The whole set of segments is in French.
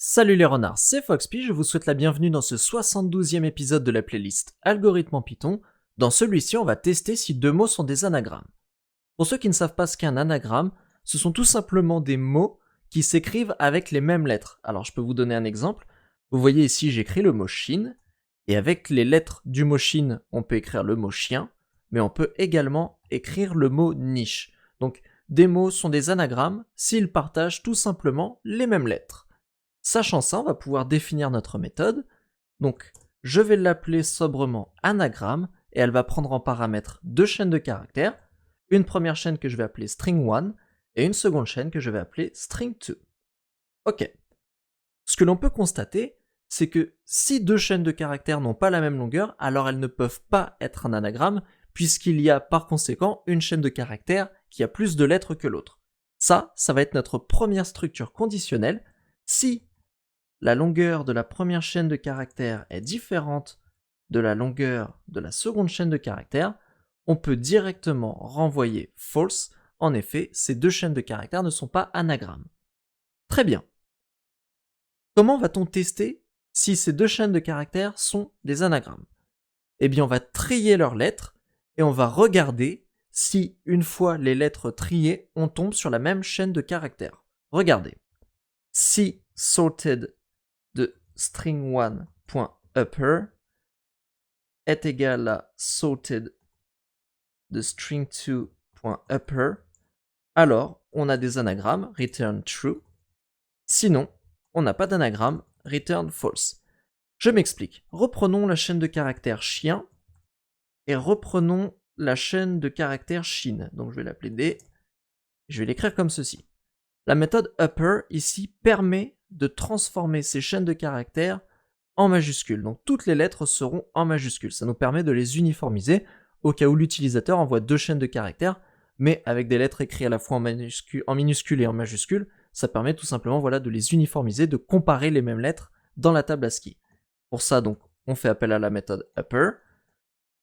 Salut les renards, c'est Foxpy, je vous souhaite la bienvenue dans ce 72e épisode de la playlist Algorithme en Python. Dans celui-ci, on va tester si deux mots sont des anagrammes. Pour ceux qui ne savent pas ce qu'est un anagramme, ce sont tout simplement des mots qui s'écrivent avec les mêmes lettres. Alors je peux vous donner un exemple. Vous voyez ici, j'écris le mot Chine, et avec les lettres du mot Chine, on peut écrire le mot chien, mais on peut également écrire le mot niche. Donc des mots sont des anagrammes s'ils partagent tout simplement les mêmes lettres. Sachant ça, on va pouvoir définir notre méthode. Donc, je vais l'appeler sobrement anagramme et elle va prendre en paramètre deux chaînes de caractères. Une première chaîne que je vais appeler string1 et une seconde chaîne que je vais appeler string2. Ok. Ce que l'on peut constater, c'est que si deux chaînes de caractères n'ont pas la même longueur, alors elles ne peuvent pas être un anagramme puisqu'il y a par conséquent une chaîne de caractères qui a plus de lettres que l'autre. Ça va être notre première structure conditionnelle. Si la longueur de la première chaîne de caractères est différente de la longueur de la seconde chaîne de caractères, on peut directement renvoyer false. En effet, ces deux chaînes de caractères ne sont pas anagrammes. Très bien. Comment va-t-on tester si ces deux chaînes de caractères sont des anagrammes? Eh bien, on va trier leurs lettres et on va regarder si, une fois les lettres triées, on tombe sur la même chaîne de caractères. Regardez. Si sorted de string1.upper est égal à sorted de string2.upper, alors on a des anagrammes, return true. Sinon, on n'a pas d'anagramme, return false. Je m'explique. Reprenons la chaîne de caractères chien et reprenons la chaîne de caractères Chine. Donc je vais l'appeler D. Je vais l'écrire comme ceci. La méthode upper ici permet de transformer ces chaînes de caractères en majuscules. Donc toutes les lettres seront en majuscules. Ça nous permet de les uniformiser au cas où l'utilisateur envoie deux chaînes de caractères, mais avec des lettres écrites à la fois en minuscules et en majuscules, ça permet tout simplement de les uniformiser, de comparer les mêmes lettres dans la table ASCII. Pour ça, donc, on fait appel à la méthode upper,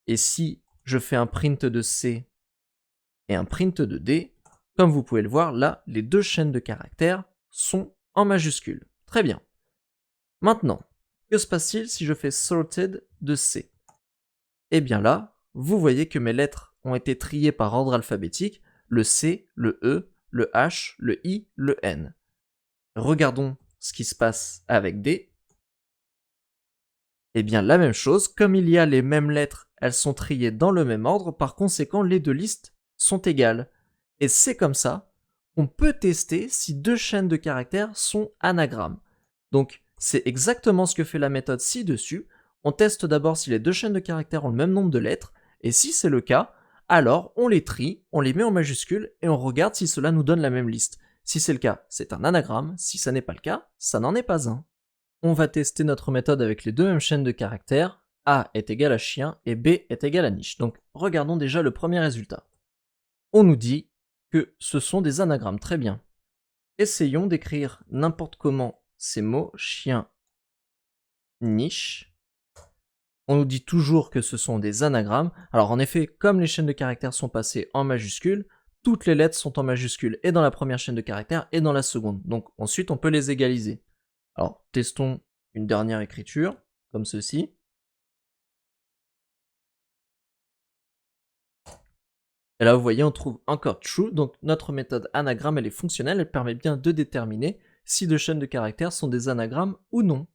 et si je fais un print de C et un print de D, comme vous pouvez le voir, là, les deux chaînes de caractères sont en majuscules. Très bien. Maintenant, que se passe-t-il si je fais sorted de C? Eh bien là, vous voyez que mes lettres ont été triées par ordre alphabétique, le C, le E, le H, le I, le N. Regardons ce qui se passe avec D. Eh bien la même chose, comme il y a les mêmes lettres, elles sont triées dans le même ordre, par conséquent les deux listes sont égales. Et c'est comme ça qu'on peut tester si deux chaînes de caractères sont anagrammes. Donc c'est exactement ce que fait la méthode ci-dessus. On teste d'abord si les deux chaînes de caractères ont le même nombre de lettres, et si c'est le cas, alors on les trie, on les met en majuscules, et on regarde si cela nous donne la même liste. Si c'est le cas, c'est un anagramme, si ça n'est pas le cas, ça n'en est pas un. On va tester notre méthode avec les deux mêmes chaînes de caractères, A est égal à chien et B est égal à niche. Donc regardons déjà le premier résultat. On nous dit que ce sont des anagrammes, très bien. Essayons d'écrire n'importe comment ces mots, chien, niche. On nous dit toujours que ce sont des anagrammes. Alors en effet, comme les chaînes de caractères sont passées en majuscules, toutes les lettres sont en majuscules et dans la première chaîne de caractères et dans la seconde. Donc ensuite on peut les égaliser. Alors testons une dernière écriture, comme ceci. Et là vous voyez on trouve encore true, donc notre méthode anagramme elle est fonctionnelle, elle permet bien de déterminer si deux chaînes de caractères sont des anagrammes ou non.